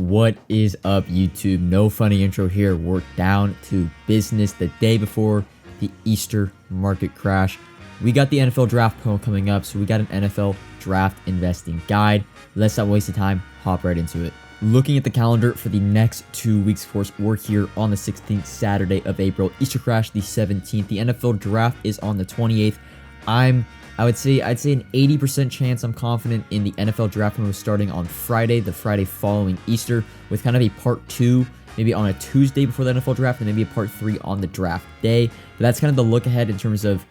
What is up, YouTube? No funny intro here. We're down to business the day before the Easter market crash. We got the NFL draft promo coming up, so we got an NFL draft investing guide. Let's not waste the time, hop right into it. Looking at the calendar for the next 2 weeks, of course, we're here on the 16th, Saturday of April. Easter crash the 17th. The NFL draft is on the 28th. I'd say an 80% chance I'm confident in the NFL draft promo starting on Friday, the Friday following Easter, with kind of a part 2, maybe on a Tuesday before the NFL draft, and maybe a part 3 on the draft day. But that's kind of the look ahead in terms of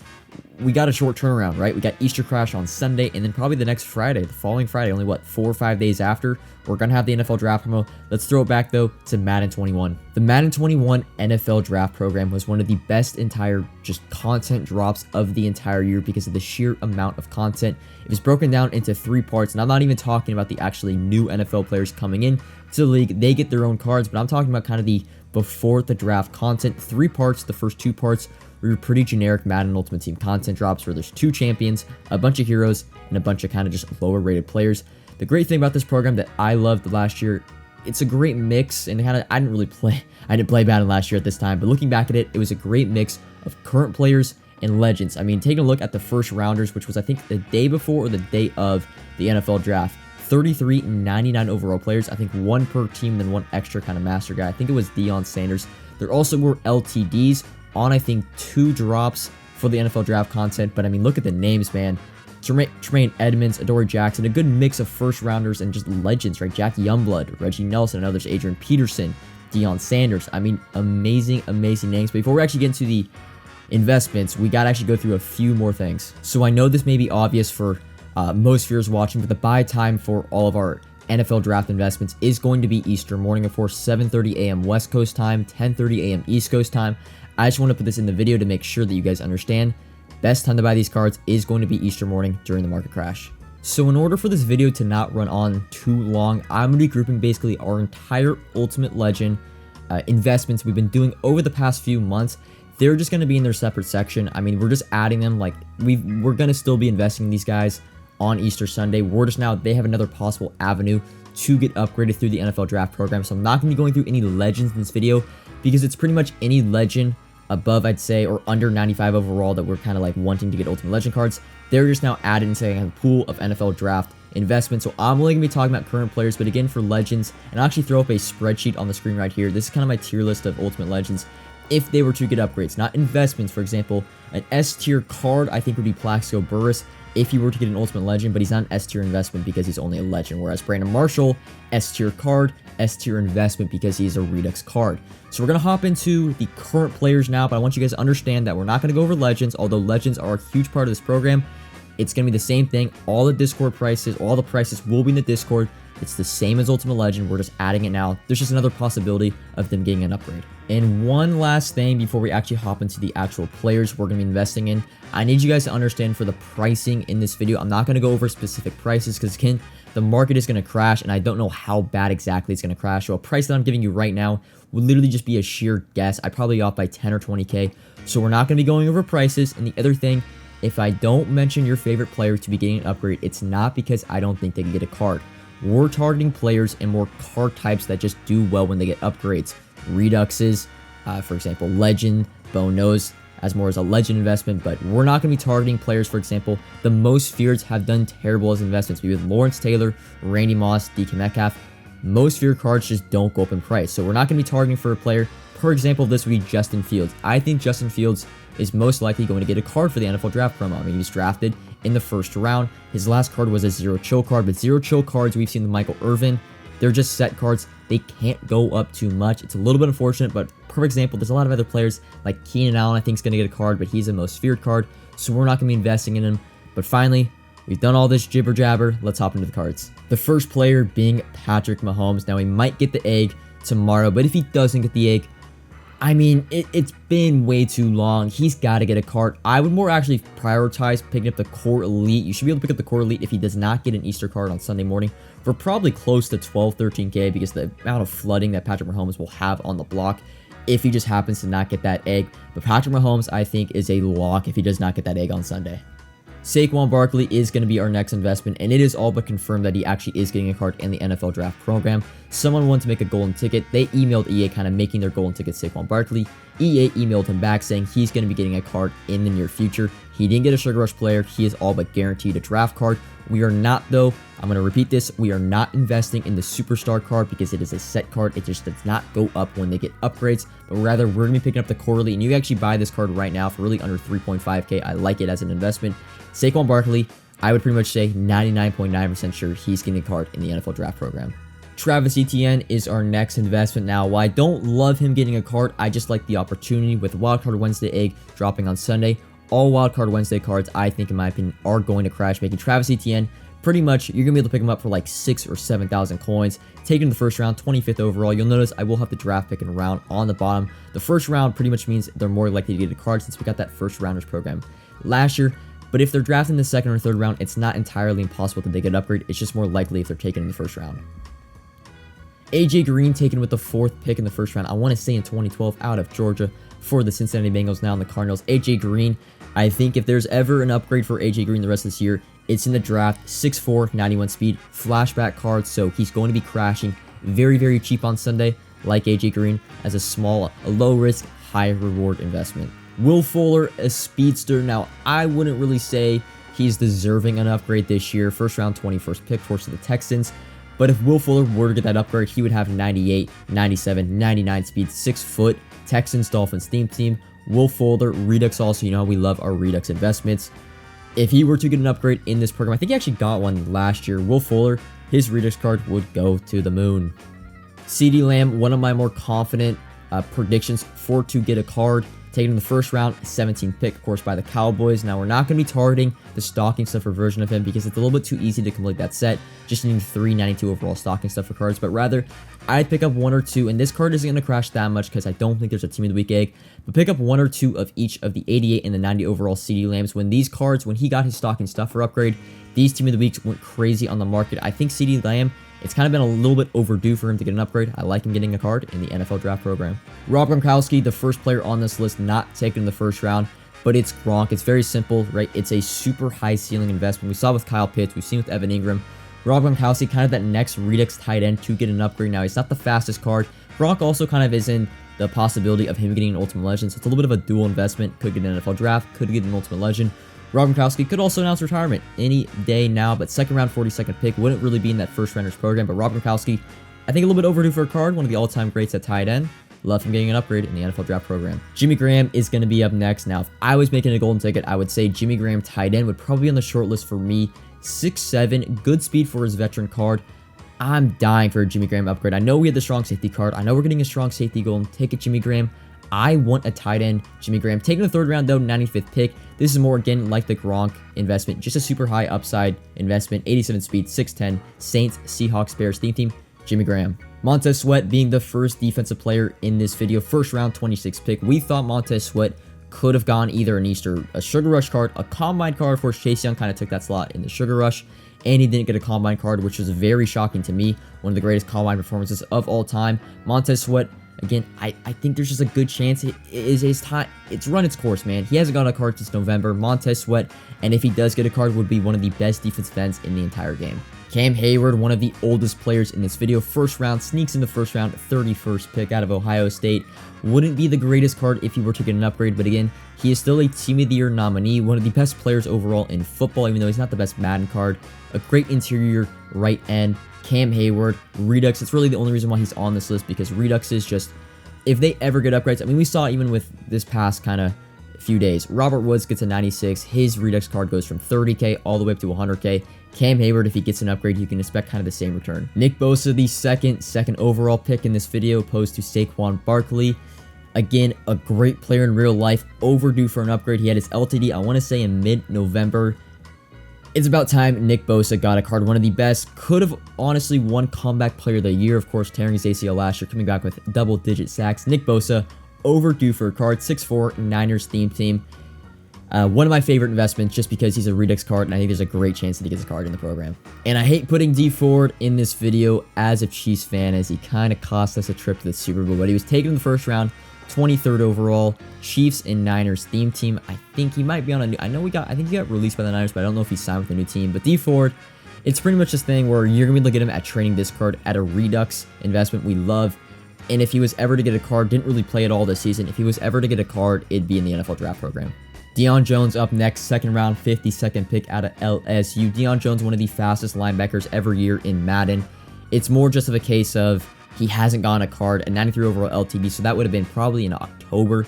we got a short turnaround, right? We got Easter crash on Sunday, and then probably the next Friday, the following Friday, only 4 or 5 days after, we're going to have the NFL draft promo. Let's throw it back, though, to Madden 21. The Madden 21 NFL draft program was one of the best entire just content drops of the entire year because of the sheer amount of content. It was broken down into 3 parts, and I'm not even talking about the actually new NFL players coming in to the league. They get their own cards, but I'm talking about kind of the before the draft content. 3 parts. The first 2 parts were pretty generic Madden Ultimate Team content drops where there's 2 champions, a bunch of heroes, and a bunch of kind of just lower rated players. The great thing about this program that I loved last year, it's a great mix, and I didn't play Madden last year at this time, but looking back at it, it was a great mix of current players and legends. I mean, taking a look at the first rounders, which was I think the day before or the day of the NFL draft, 33 99 overall players. I think 1 per team, and then 1 extra kind of master guy. I think it was Deion Sanders. There also were LTDs on, I think, 2 drops for the NFL draft content, but I mean, look at the names, man. Tremaine Edmonds, Adoree Jackson, a good mix of first rounders and just legends, right? Jack Youngblood, Reggie Nelson, and others, Adrian Peterson, Deion Sanders. I mean, amazing names. But before we actually get into the investments, we got to actually go through a few more things. So I know this may be obvious for most viewers watching, but the buy time for all of our NFL draft investments is going to be Easter morning, of course, 7:30 a.m. West Coast time, 10:30 a.m. East Coast time. I just want to put this in the video to make sure that you guys understand. Best time to buy these cards is going to be Easter morning during the market crash. So in order for this video to not run on too long, I'm going to be grouping basically our entire Ultimate Legend investments we've been doing over the past few months. They're just going to be in their separate section. I mean, we're just adding them. Like we're going to still be investing in these guys on Easter Sunday. They have another possible avenue to get upgraded through the NFL draft program. So I'm not going to be going through any legends in this video because it's pretty much any legend above, I'd say, or under 95 overall that we're kind of like wanting to get Ultimate Legend cards. They're just now added into a pool of NFL draft investments. So I'm only going to be talking about current players, but again, for legends, and I'll actually throw up a spreadsheet on the screen right here. This is kind of my tier list of Ultimate Legends if they were to get upgrades, not investments. For example, an S tier card I think would be Plaxico Burress if he were to get an Ultimate Legend, but he's not an S tier investment because he's only a legend. Whereas Brandon Marshall, S tier card, S tier investment because he's a Redux card. So we're going to hop into the current players now, but I want you guys to understand that we're not going to go over legends, although legends are a huge part of this program. It's going to be the same thing. All the Discord prices, all the prices will be in the Discord. It's the same as Ultimate Legend. We're just adding it now. There's just another possibility of them getting an upgrade. And one last thing before we actually hop into the actual players we're going to be investing in. I need you guys to understand for the pricing in this video. I'm not going to go over specific prices because, again, the market is going to crash, and I don't know how bad exactly it's going to crash. So a price that I'm giving you right now would literally just be a sheer guess. I'd probably be off by 10 or 20K. So we're not going to be going over prices. And the other thing, if I don't mention your favorite player to be getting an upgrade, it's not because I don't think they can get a card. We're targeting players and more card types that just do well when they get upgrades. Reduxes, for example, Legend, Bone Nose, as more as a legend investment, but we're not going to be targeting players. For example, the most feared have done terrible as investments. We have Lawrence Taylor, Randy Moss, DK Metcalf. Most feared cards just don't go up in price. So we're not going to be targeting for a player. For example, this would be Justin Fields. I think Justin Fields is most likely going to get a card for the NFL draft promo. I mean, he was drafted in the first round. His last card was a Zero Chill card, but Zero Chill cards we've seen with Michael Irvin, they're just set cards. They can't go up too much. It's a little bit unfortunate, but for example, there's a lot of other players like Keenan Allen I think is going to get a card, but he's the most feared card, so we're not going to be investing in him. But finally, we've done all this jibber jabber. Let's hop into the cards. The first player being Patrick Mahomes. Now, he might get the egg tomorrow, but if he doesn't get the egg, I mean, it's been way too long. He's got to get a card. I would more actually prioritize picking up the Core Elite. You should be able to pick up the Core Elite if he does not get an Easter card on Sunday morning for probably close to 12, 13K because the amount of flooding that Patrick Mahomes will have on the block if he just happens to not get that egg. But Patrick Mahomes, I think, is a lock if he does not get that egg on Sunday. Saquon Barkley is going to be our next investment, and it is all but confirmed that he actually is getting a card in the NFL draft program. Someone wanted to make a golden ticket. They emailed EA kind of making their golden ticket Saquon Barkley. EA emailed him back saying he's going to be getting a card in the near future. He didn't get a Sugar Rush player. He is all but guaranteed a draft card. We are not, though, I'm going to repeat this, we are not investing in the Superstar card because it is a set card. It just does not go up when they get upgrades, but rather we're going to be picking up the quarterly, and you can actually buy this card right now for really under 3.5K. I like it as an investment. Saquon Barkley, I would pretty much say 99.9% sure he's getting a card in the NFL draft program. Travis Etienne is our next investment. Now, while I don't love him getting a card, I just like the opportunity with Wildcard Wednesday egg dropping on Sunday. All Wildcard Wednesday cards, I think, in my opinion, are going to crash, making Travis Etienne pretty much, you're going to be able to pick him up for like 6,000 or 7,000 coins. Take him in the first round, 25th overall. You'll notice I will have the draft pick and round on the bottom. The first round pretty much means they're more likely to get a card since we got that first rounders program last year. But if they're drafting the second or third round, it's not entirely impossible that they get an upgrade. It's just more likely if they're taken in the first round. AJ Green taken with the 4th pick in the first round. I want to say in 2012 out of Georgia for the Cincinnati Bengals, now in the Cardinals. AJ Green, I think if there's ever an upgrade for AJ Green the rest of this year, it's in the draft. 6'4", 91 speed, flashback card, so he's going to be crashing very, very cheap on Sunday, like AJ Green, as a low risk, high reward investment. Will Fuller, a speedster. Now, I wouldn't really say he's deserving an upgrade this year. First round, 21st pick, forced to the Texans. But if Will Fuller were to get that upgrade, he would have 98, 97, 99 speed, 6 foot, Texans, Dolphins theme team. Will Fuller, Redux also, you know, we love our Redux investments. If he were to get an upgrade in this program, I think he actually got one last year. Will Fuller, his Redux card would go to the moon. CeeDee Lamb, one of my more confident predictions for to get a card. Taken in the first round, 17th pick, of course, by the Cowboys. Now, we're not going to be targeting the stocking stuffer version of him because it's a little bit too easy to complete that set, just needing 392 overall stocking stuffer cards. But rather, I'd pick up 1 or 2, and this card isn't going to crash that much because I don't think there's a Team of the Week egg. But pick up 1 or 2 of each of the 88 and the 90 overall CeeDee Lambs. When these cards, when he got his stocking stuffer upgrade, these Team of the Weeks went crazy on the market. I think CeeDee Lamb, it's kind of been a little bit overdue for him to get an upgrade. I like him getting a card in the NFL draft program. Rob Gronkowski, the first player on this list not taken in the first round, but it's Gronk. It's very simple, right? It's a super high ceiling investment. We saw with Kyle Pitts, we've seen with Evan Ingram. Rob Gronkowski, kind of that next Redux tight end to get an upgrade. Now, he's not the fastest card. Gronk also kind of is in the possibility of him getting an Ultimate Legend, so it's a little bit of a dual investment. Could get an NFL draft, could get an Ultimate Legend. Rob Gronkowski could also announce retirement any day now, but second round, 42nd pick wouldn't really be in that first rounders program. But Rob Gronkowski, I think a little bit overdue for a card, one of the all-time greats at tight end. Love him getting an upgrade in the NFL draft program. Jimmy Graham is going to be up next. Now, if I was making a golden ticket, I would say Jimmy Graham tight end would probably be on the short list for me. 6'7", good speed for his veteran card. I'm dying for a Jimmy Graham upgrade. I know we had the strong safety card. I know we're getting a strong safety golden ticket, Jimmy Graham. I want a tight end, Jimmy Graham. Taking the third round, though, 95th pick. This is more, again, like the Gronk investment. Just a super high upside investment. 87 speed, 6'10". Saints, Seahawks, Bears theme team, Jimmy Graham. Montez Sweat being the first defensive player in this video. First round, 26th pick. We thought Montez Sweat could have gone either a Sugar Rush card, a Combine card. Of course, Chase Young kind of took that slot in the Sugar Rush, and he didn't get a Combine card, which was very shocking to me. One of the greatest Combine performances of all time. Montez Sweat, again, I think there's just a good chance his time, it's run its course, man. He hasn't gotten a card since November. Montez Sweat, and if he does get a card, would be one of the best defensive ends in the entire game. Cam Heyward, one of the oldest players in this video. First round, sneaks in the first round, 31st pick out of Ohio State. Wouldn't be the greatest card if he were to get an upgrade, but again, he is still a Team of the Year nominee, one of the best players overall in football, even though he's not the best Madden card. A great interior right end. Cam Heyward, Redux. It's really the only reason why he's on this list, because Redux is just, if they ever get upgrades, I mean, we saw even with this past kind of few days, Robert Woods gets a 96. His Redux card goes from 30K all the way up to 100K. Cam Heyward, if he gets an upgrade, you can expect kind of the same return. Nick Bosa, the second overall pick in this video, opposed to Saquon Barkley. Again, a great player in real life, overdue for an upgrade. He had his LTD, I want to say, in mid-November. It's about time Nick Bosa got a card. One of the best. Could have honestly won Comeback Player of the Year. Of course, tearing his ACL last year, coming back with double-digit sacks. Nick Bosa, overdue for a card. 6'4", Niners theme team. One of my favorite investments, just because he's a Redux card, and I think there's a great chance that he gets a card in the program. And I hate putting Dee Ford in this video as a Chiefs fan, as he kind of cost us a trip to the Super Bowl, but he was taken in the first round, 23rd overall, Chiefs and Niners theme team. I think he might be on a new, I think he got released by the Niners, but I don't know if he signed with a new team. But Dee Ford, it's pretty much this thing where you're going to be looking at him at trading this card at a Redux investment we love. And if he was ever to get a card, didn't really play at all this season. If he was ever to get a card, it'd be in the NFL draft program. Deion Jones up next, second round, 52nd pick out of LSU. Deion Jones, one of the fastest linebackers every year in Madden. It's more just of a case of he hasn't gotten a card, a 93 overall LTD, so that would have been probably in October.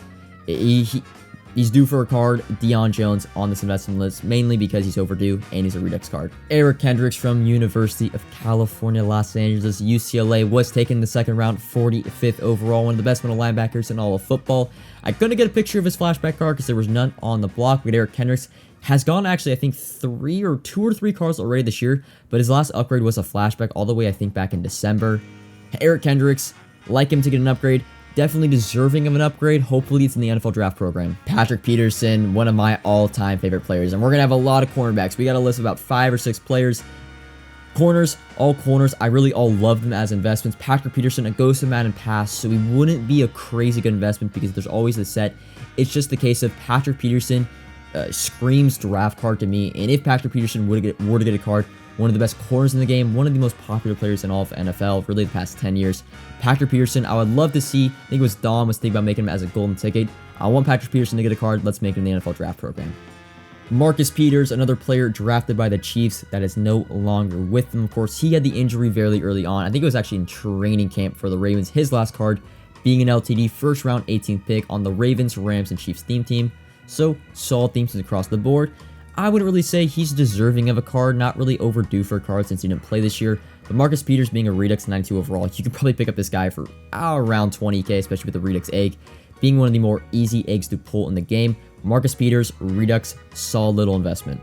He's due for a card, Deion Jones, on this investment list, mainly because he's overdue and he's a Redux card. Eric Kendricks from University of California, Los Angeles, UCLA, was taken in the second round, 45th overall, one of the best middle linebackers in all of football. I couldn't get a picture of his flashback card because there was none on the block, but Eric Kendricks has gone actually, I think, two or three cards already this year, but his last upgrade was a flashback all the way, I think, back in December. Eric Kendricks, like him to get an upgrade. Definitely deserving of an upgrade. Hopefully it's in the NFL draft program. Patrick Peterson, one of my all-time favorite players. And we're going to have a lot of cornerbacks. We got a list of about 5 or 6 players. Corners, all corners. I really all love them as investments. Patrick Peterson, a ghost of Madden pass, so he wouldn't be a crazy good investment because there's always the set. It's just the case of Patrick Peterson screams draft card to me. And if Patrick Peterson were to get a card, one of the best corners in the game, one of the most popular players in all of NFL, really the past 10 years. Patrick Peterson, I would love to see, I think it was Dom was thinking about making him as a golden ticket. I want Patrick Peterson to get a card. Let's make it in the NFL draft program. Marcus Peters, another player drafted by the Chiefs that is no longer with them. Of course, he had the injury very early on. I think it was actually in training camp for the Ravens. His last card being an LTD, first round 18th pick on the Ravens, Rams, and Chiefs theme team. So, solid themes across the board. I wouldn't really say he's deserving of a card, not really overdue for a card since he didn't play this year. But Marcus Peters being a Redux 92 overall, you could probably pick up this guy for around 20k, especially with the Redux egg. Being one of the more easy eggs to pull in the game, Marcus Peters, Redux, solid little investment.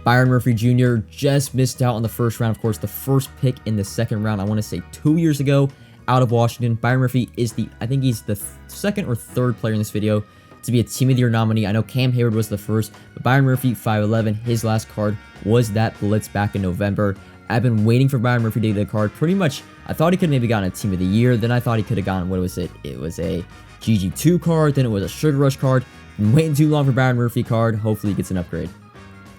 Byron Murphy Jr. just missed out on the first round. Of course, the first pick in the second round, I want to say 2 years ago, out of Washington. Byron Murphy is I think he's the second or third player in this video to be a Team of the Year nominee. I know Cam Heyward was the first, but Byron Murphy, 5'11", his last card was that blitz back in November. I've been waiting for Byron Murphy to get a card. Pretty much, I thought he could have maybe gotten a Team of the Year. Then I thought he could have gotten, what was it? It was a GG2 card. Then it was a Sugar Rush card. Been waiting too long for Byron Murphy card. Hopefully he gets an upgrade.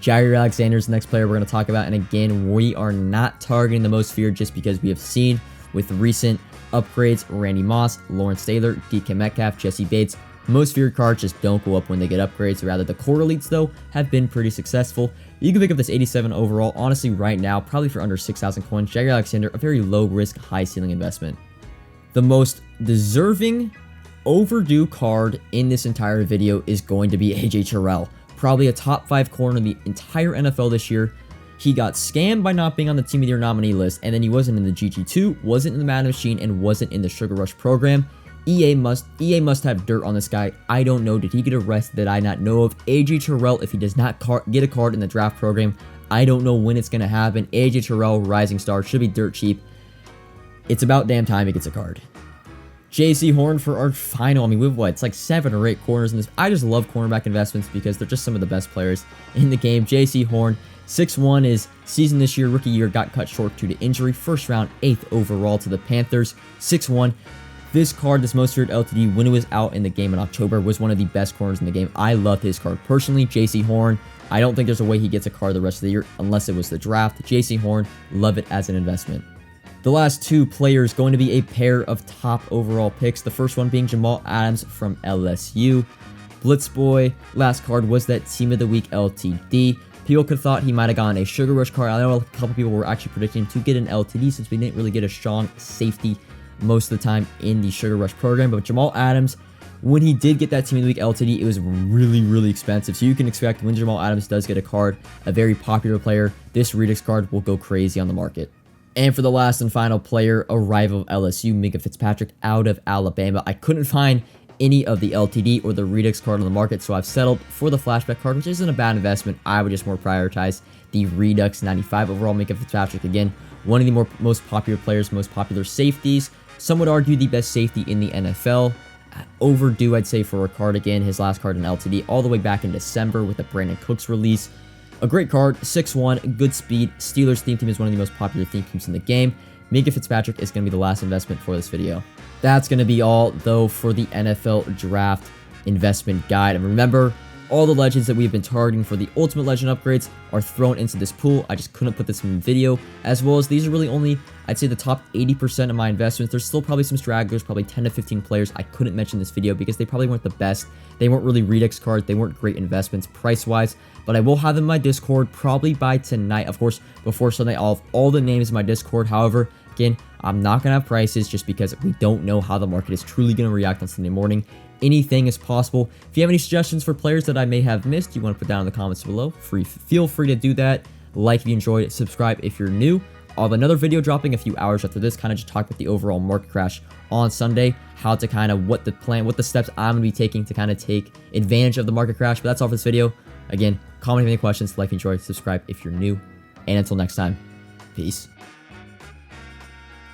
Jaire Alexander is the next player we're going to talk about. And again, we are not targeting the most feared just because we have seen with recent upgrades, Randy Moss, Lawrence Taylor, DK Metcalf, Jesse Bates. Most feared cards just don't go up when they get upgrades. Rather, the core elites, though, have been pretty successful. You can pick up this 87 overall, honestly, right now, probably for under 6,000 coins. Jaire Alexander, a very low-risk, high-ceiling investment. The most deserving, overdue card in this entire video is going to be AJ Terrell. Probably a top 5 corner in the entire NFL this year. He got scammed by not being on the Team of the Year nominee list, and then he wasn't in the GG2, wasn't in the Madden machine, and wasn't in the Sugar Rush program. EA must have dirt on this guy. I don't know. Did he get arrested that I not know of? AJ Terrell, if he does not get a card in the draft program, I don't know when it's going to happen. AJ Terrell, rising star, should be dirt cheap. It's about damn time he gets a card. Jaycee Horn for our final. I mean, we have what? It's like 7 or 8 corners in this. I just love cornerback investments because they're just some of the best players in the game. Jaycee Horn, 6'1", is season this year, rookie year, got cut short due to injury. First round, 8th overall to the Panthers. 6'1". This card, this most feared LTD, when it was out in the game in October, was one of the best corners in the game. I love his card. Personally, Jaycee Horn, I don't think there's a way he gets a card the rest of the year unless it was the draft. Jaycee Horn, love it as an investment. The last 2 players going to be a pair of top overall picks. The first one being Jamal Adams from LSU. Blitzboy, last card was that Team of the Week LTD. People could have thought he might have gotten a Sugar Rush card. I know a couple people were actually predicting him to get an LTD since we didn't really get a strong safety most of the time in the Sugar Rush program. But Jamal Adams, when he did get that Team of the Week LTD, it was really expensive. So you can expect when Jamal Adams does get a card, a very popular player, this Redux card will go crazy on the market. And for the last and final player, a rival of LSU, Minkah Fitzpatrick out of Alabama. I couldn't find any of the LTD or the Redux card on the market, so I've settled for the flashback card, which isn't a bad investment. I would just more prioritize the Redux 95 overall Minkah Fitzpatrick. Again, one of the most popular players, most popular safeties. Some would argue the best safety in the NFL. Overdue, I'd say, for a card again. His last card in LTD all the way back in December with the Brandon Cooks release. A great card, 6'1", good speed. Steelers theme team is one of the most popular theme teams in the game. Minkah Fitzpatrick is going to be the last investment for this video. That's going to be all, though, for the NFL Draft investment guide. And remember, all the legends that we've been targeting for the Ultimate Legend upgrades are thrown into this pool. I just couldn't put this in the video, as well as these are really only, I'd say, the top 80% of my investments. There's still probably some stragglers, probably 10 to 15 players I couldn't mention in this video because they probably weren't the best. They weren't really Redux cards. They weren't great investments price-wise, but I will have them in my Discord probably by tonight. Of course, before Sunday, I'll have all the names in my Discord. However, again, I'm not going to have prices just because we don't know how the market is truly going to react on Sunday morning. Anything is possible. If you have any suggestions for players that I may have missed, you want to put down in the comments below, feel free to do that. Like if you enjoyed it, subscribe if you're new. I'll have another video dropping a few hours after this, kind of just talk about the overall market crash on Sunday, how to kind of what the steps I'm going to be taking to kind of take advantage of the market crash. But that's all for this video. Again, comment if you have any questions, like, enjoy, subscribe if you're new. And until next time, peace.